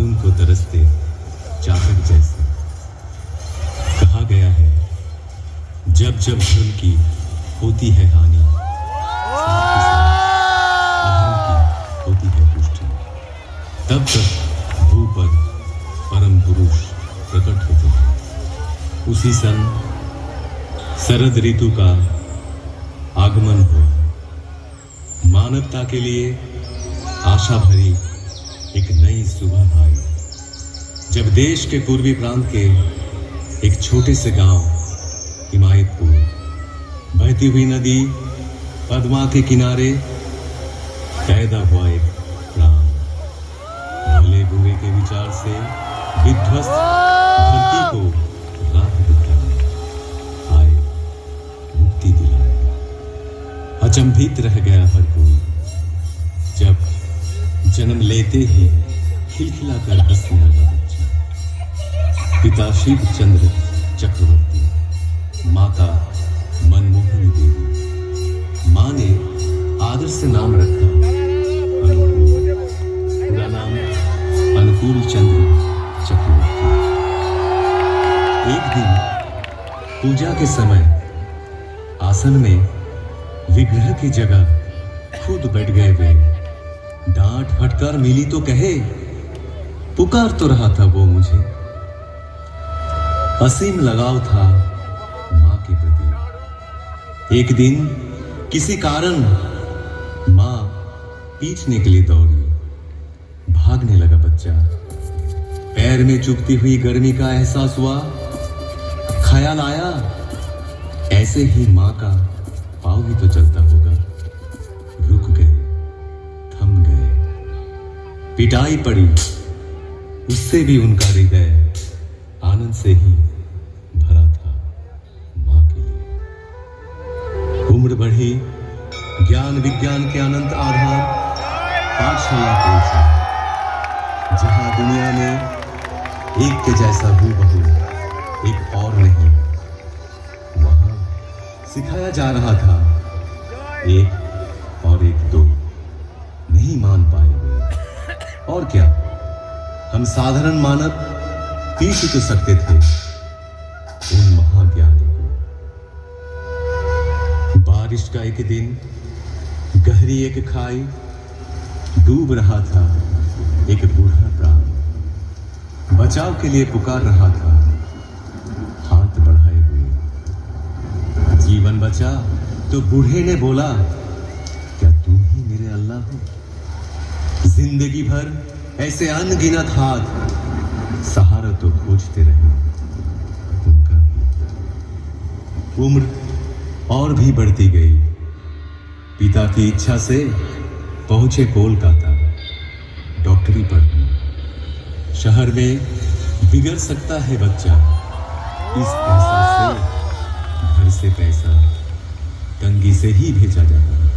खून को तरसते चातक जैसे। कहा गया है जब जब धर्म की होती है हानि, साथ ही साथ अधर्म की होती है पुष्टि, तब तक भू पर परम पुरुष प्रकट होते हैं। उसी सन शरद ऋतु का आगमन हुआ। मानवता के लिए आशा भरी एक नई सुबह आई, जब देश के पूर्वी प्रांत के एक छोटे से गांव हिमायतपुर, बहती हुई नदी पद्मा के किनारे पैदा हुआ एक प्राण। भले बुरे के विचार से विध्वस्त धरती को राह दिखाए, आए मुक्ति दिलाए। अचंभित रह गया हर कोई जब जन्म लेते ही खिलखिला कर हंसने लगा बच्चा। पिता शिव चंद्र चक्रवर्ती, माता मनमोहनी देवी। माँ ने आदर से नाम रखा अनुकूल, पूरा नाम अनुकूल चंद्र चक्रवर्ती। एक दिन पूजा के समय आसन में विग्रह की जगह खुद बैठ गए वे। डांट फटकार मिली तो कहे, पुकार तो रहा था वो मुझे। असीम लगाव था मां के प्रति। एक दिन किसी कारण मां पीछने के लिए दौड़ी। भागने लगा बच्चा। पैर में चुभती हुई गर्मी का एहसास हुआ। ख्याल आया ऐसे ही मां का पाँव भी तो चलता होगा। रुक गए, थम गए। पिटाई पड़ी, उससे भी उनका हृदय आनंद से ही भरा था मां के लिए। उम्र बढ़ी, ज्ञान विज्ञान के अनंत आधार पाठशाला पहुंचा, जहां दुनिया में एक के जैसा हूबहू एक और नहीं। वहां सिखाया जा रहा था एक और एक दो नहीं मान पाए वे। और क्या, हम साधारण मानव पीछ तो सकते थे उन महाज्ञानी को। बारिश का एक दिन गहरी एक खाई, डूब रहा था एक बूढ़ा प्राण। बचाव के लिए पुकार रहा था हाथ बढ़ाए हुए। जीवन बचा तो बूढ़े ने बोला, क्या तुम ही मेरे अल्लाह हो? जिंदगी भर ऐसे अनगिनत हाथ सहारा तो खोजते रहे उनका। उम्र और भी बढ़ती गई। पिता की इच्छा से पहुंचे कोलकाता डॉक्टरी पढ़ने। शहर में बिगड़ सकता है बच्चा, इस पैसा से घर से पैसा तंगी से ही भेजा जाता है।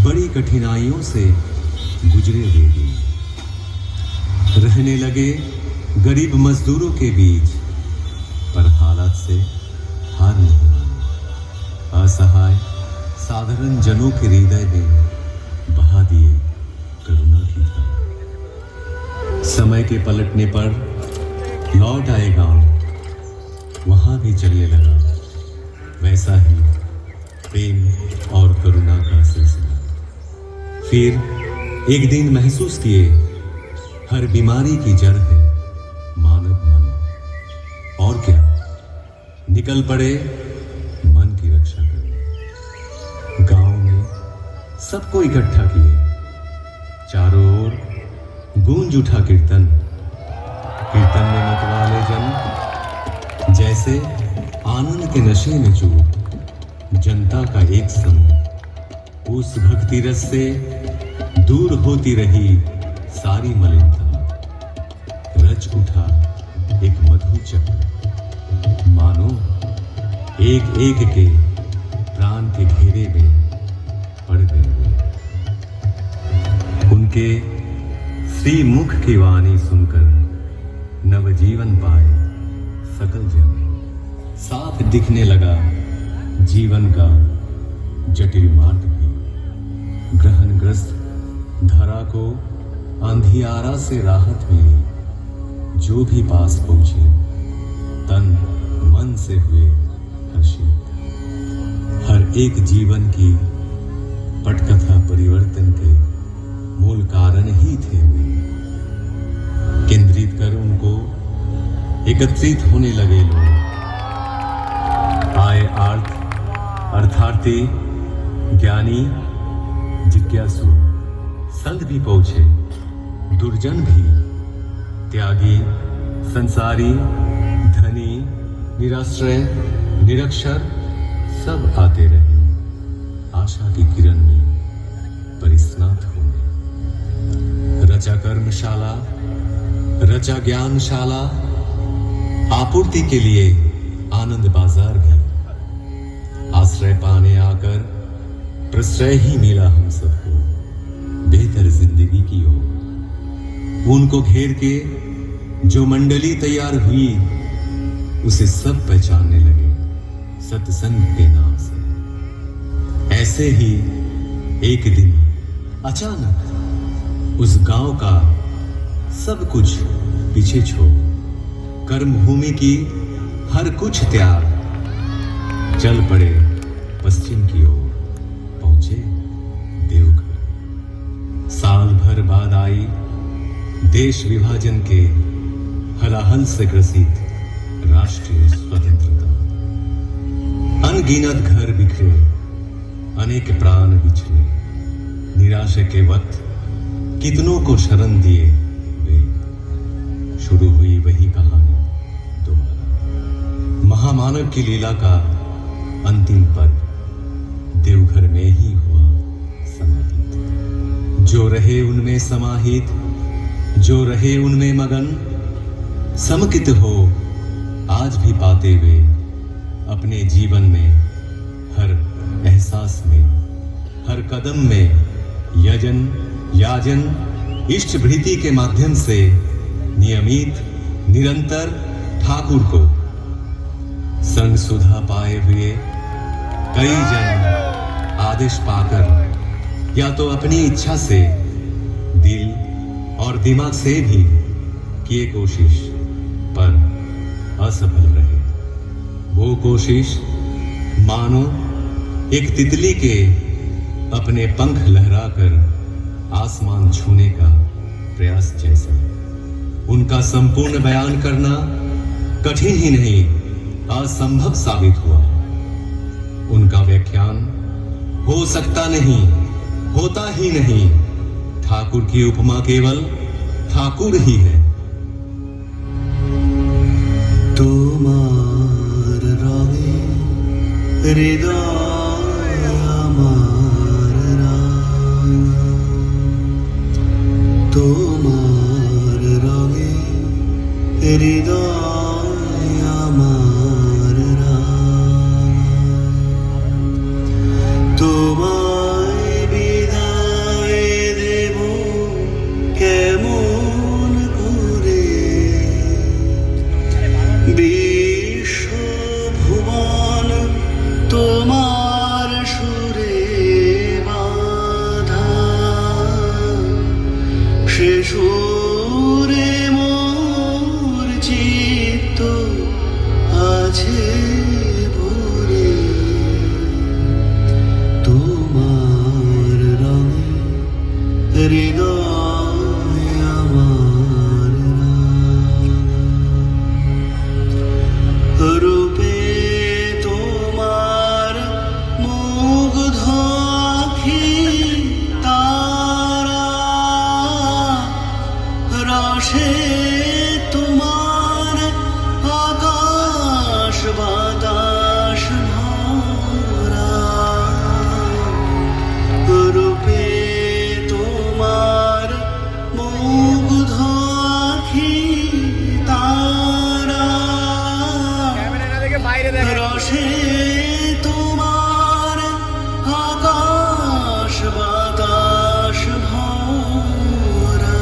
बड़ी कठिनाइयों से गुजरे वे दिन। रहने लगे गरीब मजदूरों के बीच, पर हालात से हार नहीं मानी। असहाय साधारण जनों के हृदय में बहा दिए करुणा की धारा। समय के पलटने पर लौट आए गांव। वहां भी चलने लगा वैसा ही प्रेम और करुणा का सिलसिला। फिर एक दिन महसूस किए हर बीमारी की जड़ है मानव मन। और क्या, निकल पड़े मन की रक्षा करने। गांव में सबको इकट्ठा किए। चारों ओर गूंज उठा कीर्तन। कीर्तन में मतवाले जन जैसे आनंद के नशे में चूर। जनता का एक समूह उस भक्ति रस से दूर होती रही सारी मलिनता। रच उठा एक मधु चक्र, मानो एक एक के प्राण के घेरे में पड़ गए। उनके श्री मुख की वाणी सुनकर नवजीवन पाए सकल जन। साफ दिखने लगा जीवन का जटिल मार्ग भी। ग्रहणग्रस्त धरा को अंधियारा से राहत मिली। जो भी पास पहुंचे तन मन से हुए हर्षित। हर एक जीवन की पटकथा परिवर्तन के मूल कारण ही थे वे। केंद्रित कर उनको एकत्रित होने लगे लोग। आए अर्थार्थी, ज्ञानी, जिज्ञासु, संत भी पहुंचे, दुर्जन भी, त्यागी, संसारी, धनी, निराश्रय, निरक्षर, सब आते रहे आशा की किरण में परिस्नात होने। रचा कर्मशाला, रचा ज्ञानशाला, आपूर्ति के लिए आनंद बाजार भी। आश्रय पाने आकर प्रश्रय ही मिला हम सबको बेहतर जिंदगी की ओर। उनको घेर के जो मंडली तैयार हुई उसे सब पहचानने लगे सत्संग के नाम से। ऐसे ही एक दिन अचानक उस गांव का सब कुछ पीछे छोड़ कर्मभूमि की हर कुछ त्याग चल पड़े पश्चिम की ओर, पहुंचे देवघर। साल भर बाद आई देश विभाजन के हलाहल से ग्रसित राष्ट्रीय स्वतंत्रता। अनगिनत घर बिखरे, अनेक प्राण बिछड़े। निराशा के वक्त कितनों को शरण दिए वे। शुरू हुई वही कहानी दोबारा। महामानव की लीला का अंतिम पर्व देवघर में ही हुआ समाहित। जो रहे उनमें समाहित, जो रहे उनमें मगन, समकित हो आज भी पाते वे अपने जीवन में हर एहसास में, हर कदम में यजन, याजन, इष्ट भृति के माध्यम से नियमित, निरंतर ठाकुर को संग सुधा पाए हुए कई जन आदेश पाकर या तो अपनी इच्छा से, दिल और दिमाग से भी किए कोशिश पर असफल रहे। वो कोशिश मानो एक तितली के अपने पंख लहराकर आसमान छूने का प्रयास जैसा। उनका संपूर्ण बयान करना कठिन ही नहीं असंभव साबित हुआ। उनका व्याख्यान हो सकता नहीं, होता ही नहीं। ठाकुर की उपमा केवल ठाकुर ही है। তোমার রঙে হৃদয় আমার রাঙা, তোমার রঙে হৃদয় আমার রাঙা। তোমায় বিদায় দেব কেমন করে, বিশ্বভুবন তোমার সুরে বাঁধা। সে সুরে মোর চিত্ত আছে ভরে। তোমার রঙে হৃদয় আমার রাঙা। রূপে তোমার মুগ্ধ আখি তারা, রসে তোমার আকাশ বাতাস ভরা। রূপে তোমার মুগ্ধ আখি তারা, রসে তোমার আকাশ বাতাস ভরা।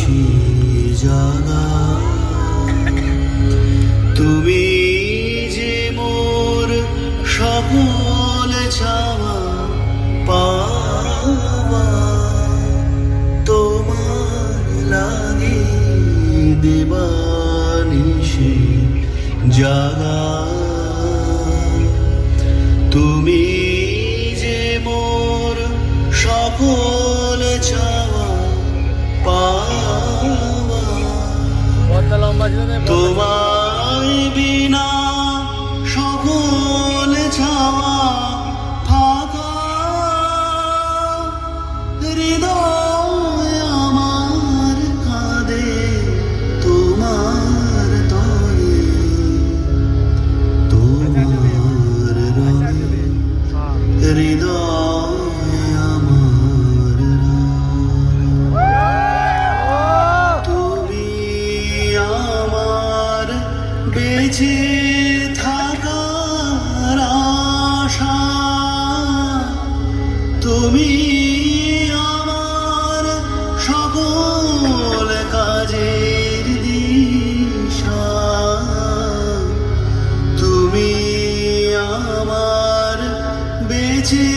নিশি জাগা তুমি যে মোর সকল চাওয়া পাওয়া তোমার লাগি দেবানিশি জাগা তুমি যে মোর সকল চাওয়া পাওয়া তোমায় বিনা সকল চাওয়া ফাঁকা হৃদয় আমার কাঁদে তোমার তরে তোমার রঙে হৃদয় আমার তুমি আমার বেঁচে থাকার আশা তুমি আমার সকল কাজের দিশা তুমি আমার বেঁচে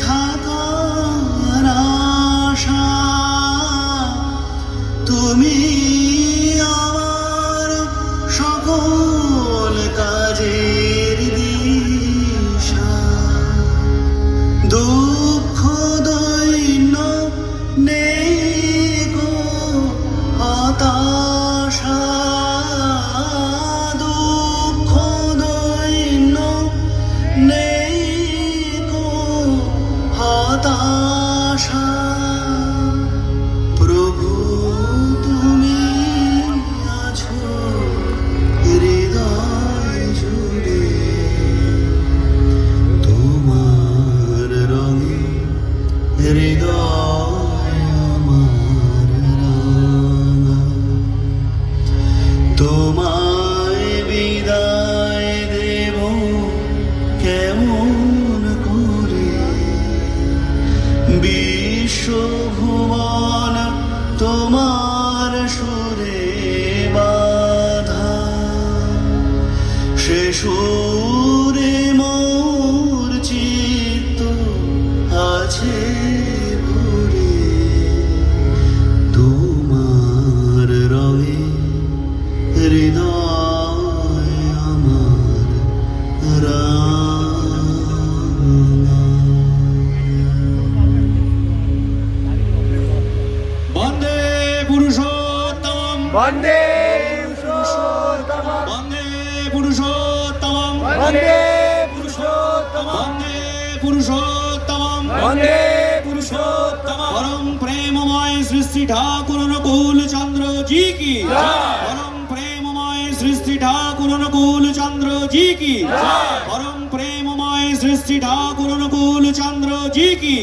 থাকার আশা তুমি আমার সকল কাজের দিশা দুঃখ দৈন্য নেই গো হতাশা দুঃখ দৈন্য নেই গো হতাশা প্রভু তুমি আছো হৃদয় জুড়ে তোমার রঙে হৃদয় আমার রাঙা তোমায় বিদায় দেব কেমন করে বিশ্বভুবন তোমার সুরে বাধা সে সুরে মোর চিত্ত আছে ভরে তোমার রঙে হৃদয় আমার রাঙা বন্দে পুরুষোত্তম বন্দে পুরুষোত্তম বন্দে পুরুষোত্তম বন্দে পুরুষোত্তম বন্দে পুরুষোত্তম বন্দে পুরুষোত্তম परम प्रेममय सृष्टि ठाकुर अनुकूल चंद्र जी की परम प्रेममय सृष्टि ठाकुर अनुकूल चंद्र जी की परम प्रेममय सृष्टि ठाकुर अनुकूल चंद्र जी की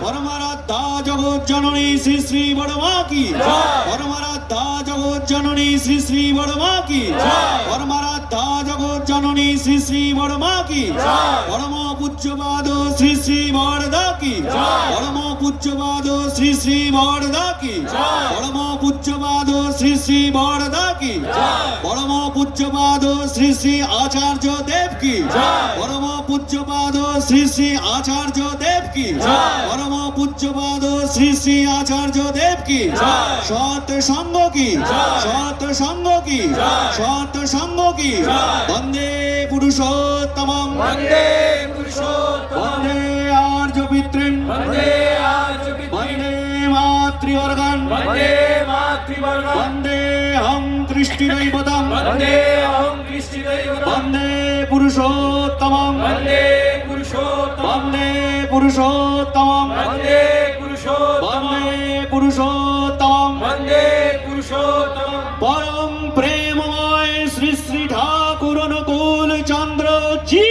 परमाराध्या जगत जननी श्री श्री बड़मा की परमाराध्या जगत जननी श्री श्री बड़मा की परमाराध्या जगत जननी श्री श्री बड़मा की परम पूज्यपाद श्री श्री बड़दा की परम पूज्यपाद श्री श्री बड़दा की परम पूज्यपाद श्री श्री बड़दा की परम पूज्यपाद श्री श्री आचार्य देव की परम पूज्यपाद श्री श्री आचार्य देव की परम पूज्यपाद श्री श्री आचार्य देव की सत संग की सत संग की सत संग की वंदे पुरुषोत्तम वन्दे पुरुषोत्तम वंदे आर्य पितृन् वन्दे आर्य वंदे मातृवर्गन् वन्दे मातृवर्गं वंदे हम कृष्टिदैवतम् वन्दे अहं कृष्णदैवतं वंदे पुरुषोत्तमम् वन्दे पुरुषोत्तम वंदे पुरुषोत्तमम् वन्दे पुरुषोत्तम वंदे पुरुषोत्तमम् वन्दे पुरुषोत्तम परम प्रेममय श्री श्री ठाकुर अनुकूल चंद्र जी